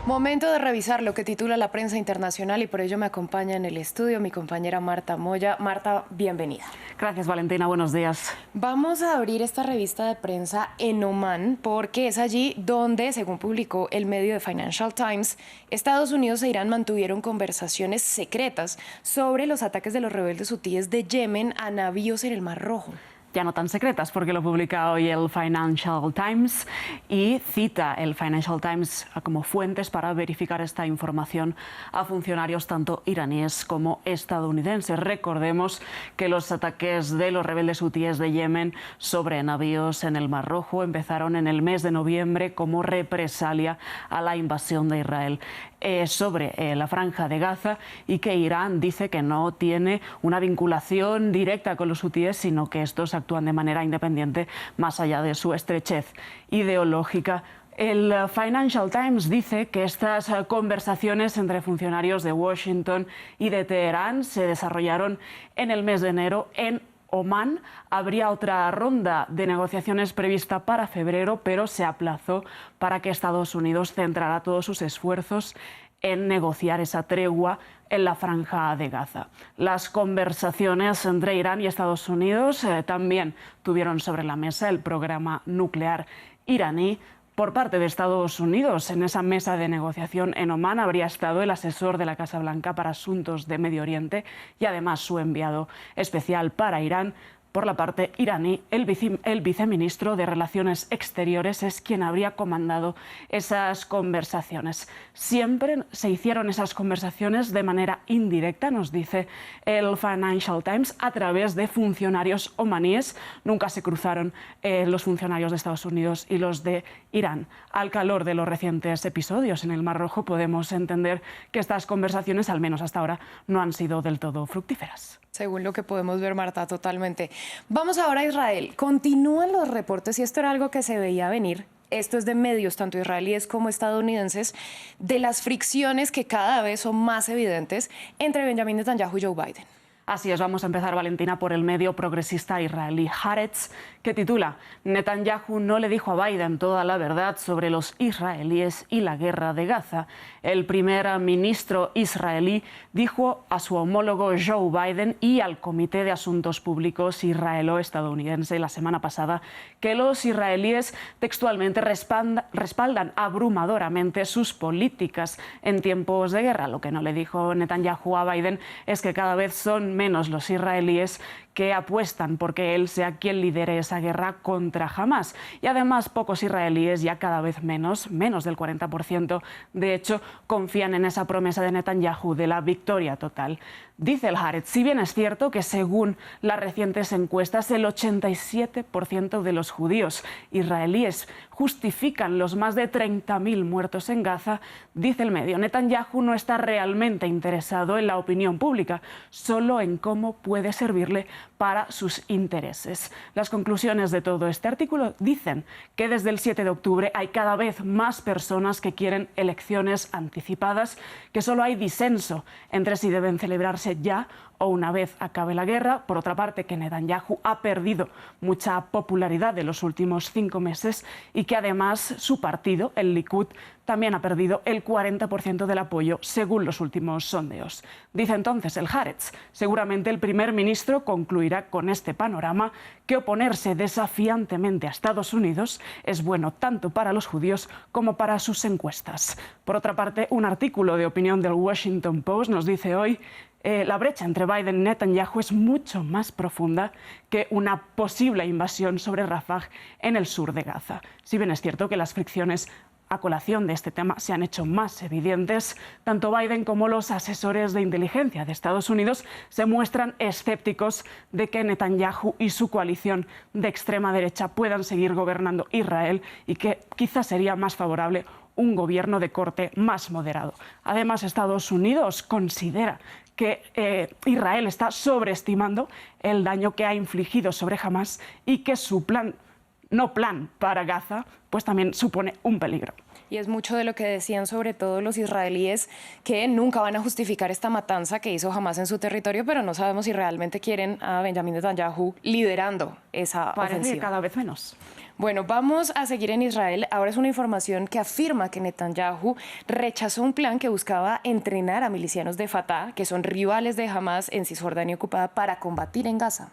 Momento de revisar lo que titula la prensa internacional y por ello me acompaña en el estudio mi compañera Marta Moya. Marta, bienvenida. Gracias, Valentina. Buenos días. Vamos a abrir esta revista de prensa en Omán porque es allí donde, según publicó el medio de Financial Times, Estados Unidos e Irán mantuvieron conversaciones secretas sobre los ataques de los rebeldes hutíes de Yemen a navíos en el Mar Rojo. Ya no tan secretas, porque lo publica hoy el Financial Times y cita el Financial Times como fuentes para verificar esta información a funcionarios tanto iraníes como estadounidenses. Recordemos que los ataques de los rebeldes hutíes de Yemen sobre navíos en el Mar Rojo empezaron en el mes de noviembre como represalia a la invasión de Israel sobre la Franja de Gaza, y que Irán dice que no tiene una vinculación directa con los hutíes, sino que estos actúan de manera independiente más allá de su estrechez ideológica. El Financial Times dice que estas conversaciones entre funcionarios de Washington y de Teherán se desarrollaron en el mes de enero en Omán. Habría otra ronda de negociaciones prevista para febrero, pero se aplazó para que Estados Unidos centrara todos sus esfuerzos en negociar esa tregua en la Franja de Gaza. Las conversaciones entre Irán y Estados Unidos también tuvieron sobre la mesa el programa nuclear iraní. Por parte de Estados Unidos, en esa mesa de negociación en Omán habría estado el asesor de la Casa Blanca para Asuntos de Medio Oriente y además su enviado especial para Irán. Por la parte iraní, el viceministro de Relaciones Exteriores es quien habría comandado esas conversaciones. Siempre se hicieron esas conversaciones de manera indirecta, nos dice el Financial Times, a través de funcionarios omaníes. Nunca se cruzaron los funcionarios de Estados Unidos y los de Irán. Al calor de los recientes episodios en el Mar Rojo, podemos entender que estas conversaciones, al menos hasta ahora, no han sido del todo fructíferas. Según lo que podemos ver, Marta, totalmente. Vamos ahora a Israel. Continúan los reportes, y esto era algo que se veía venir, esto es de medios tanto israelíes como estadounidenses, de las fricciones que cada vez son más evidentes entre Benjamin Netanyahu y Joe Biden. Así es, vamos a empezar, Valentina, por el medio progresista israelí Haaretz, que titula: Netanyahu no le dijo a Biden toda la verdad sobre los israelíes y la guerra de Gaza. El primer ministro israelí dijo a su homólogo Joe Biden y al Comité de Asuntos Públicos israelo-estadounidense la semana pasada que los israelíes textualmente respaldan abrumadoramente sus políticas en tiempos de guerra. Lo que no le dijo Netanyahu a Biden es que cada vez son menos los israelíes que apuestan porque él sea quien lidere esa guerra contra Hamás. Y además pocos israelíes, ya cada vez menos del 40%, de hecho, confían en esa promesa de Netanyahu de la victoria total. Dice el Haaretz, si bien es cierto que según las recientes encuestas el 87% de los judíos israelíes justifican los más de 30.000 muertos en Gaza, dice el medio, Netanyahu no está realmente interesado en la opinión pública, solo en cómo puede servirle para sus intereses. Las conclusiones de todo este artículo dicen que desde el 7 de octubre hay cada vez más personas que quieren elecciones anticipadas, que solo hay disenso entre si deben celebrarse ya o una vez acabe la guerra. Por otra parte, que Netanyahu ha perdido mucha popularidad en los últimos 5 meses y que además su partido, el Likud, también ha perdido el 40% del apoyo según los últimos sondeos. Dice entonces el Haaretz, seguramente el primer ministro concluirá con este panorama que oponerse desafiantemente a Estados Unidos es bueno tanto para los judíos como para sus encuestas. Por otra parte, un artículo de opinión del Washington Post nos dice hoy la brecha entre Biden y Netanyahu es mucho más profunda que una posible invasión sobre Rafah en el sur de Gaza. Si bien es cierto que las fricciones a colación de este tema se han hecho más evidentes, tanto Biden como los asesores de inteligencia de Estados Unidos se muestran escépticos de que Netanyahu y su coalición de extrema derecha puedan seguir gobernando Israel y que quizás sería más favorable un gobierno de corte más moderado. Además, Estados Unidos considera que Israel está sobreestimando el daño que ha infligido sobre Hamás y que su plan para Gaza pues también supone un peligro. Y es mucho de lo que decían sobre todo los israelíes, que nunca van a justificar esta matanza que hizo Hamás en su territorio, pero no sabemos si realmente quieren a Benjamin Netanyahu liderando esa Parece ofensiva. Que cada vez menos. Bueno, vamos a seguir en Israel. Ahora es una información que afirma que Netanyahu rechazó un plan que buscaba entrenar a milicianos de Fatah, que son rivales de Hamás en Cisjordania ocupada, para combatir en Gaza.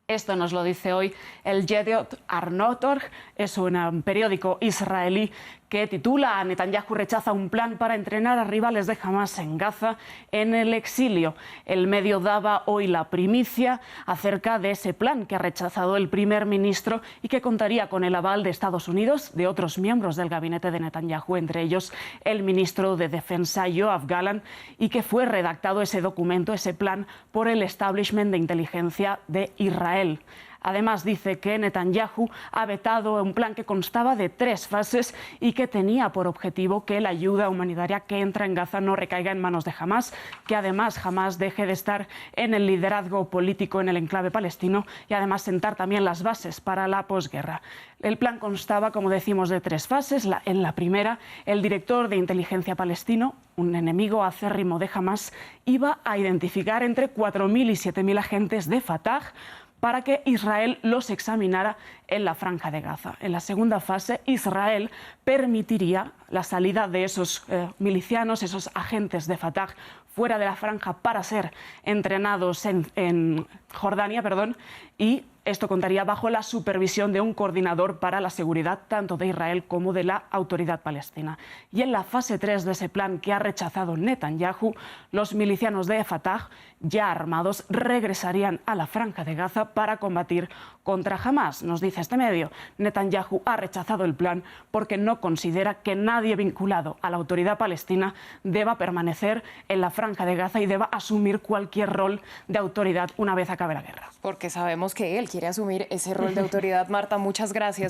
Esto nos lo dice hoy el Yediot Ahronoth, es un periódico israelí que titula Netanyahu rechaza un plan para entrenar a rivales de Hamás en Gaza en el exilio. El medio daba hoy la primicia acerca de ese plan que ha rechazado el primer ministro y que contaría con el aval de Estados Unidos, de otros miembros del gabinete de Netanyahu, entre ellos el ministro de Defensa Yoav Gallant, y que fue redactado ese documento, ese plan, por el establishment de inteligencia de Israel. Además, dice que Netanyahu ha vetado un plan que constaba de 3 fases y que tenía por objetivo que la ayuda humanitaria que entra en Gaza no recaiga en manos de Hamás, que además Hamás deje de estar en el liderazgo político en el enclave palestino y además sentar también las bases para la posguerra. El plan constaba, como decimos, de 3 fases. En la primera, el director de inteligencia palestino, un enemigo acérrimo de Hamás, iba a identificar entre 4.000 y 7.000 agentes de Fatah para que Israel los examinara en la Franja de Gaza. En la segunda fase, Israel permitiría la salida de esos milicianos, esos agentes de Fatah, fuera de la franja para ser entrenados en Jordania, y esto contaría bajo la supervisión de un coordinador para la seguridad tanto de Israel como de la autoridad palestina. Y en la fase 3 de ese plan que ha rechazado Netanyahu, los milicianos de Fatah, ya armados, regresarían a la Franja de Gaza para combatir contra Hamás. Nos dice este medio, Netanyahu ha rechazado el plan porque no considera que nadie vinculado a la autoridad palestina deba permanecer en la Franja de Gaza y deba asumir cualquier rol de autoridad una vez acabe la guerra. Porque sabemos que él quiere asumir ese rol de autoridad. Marta, muchas gracias.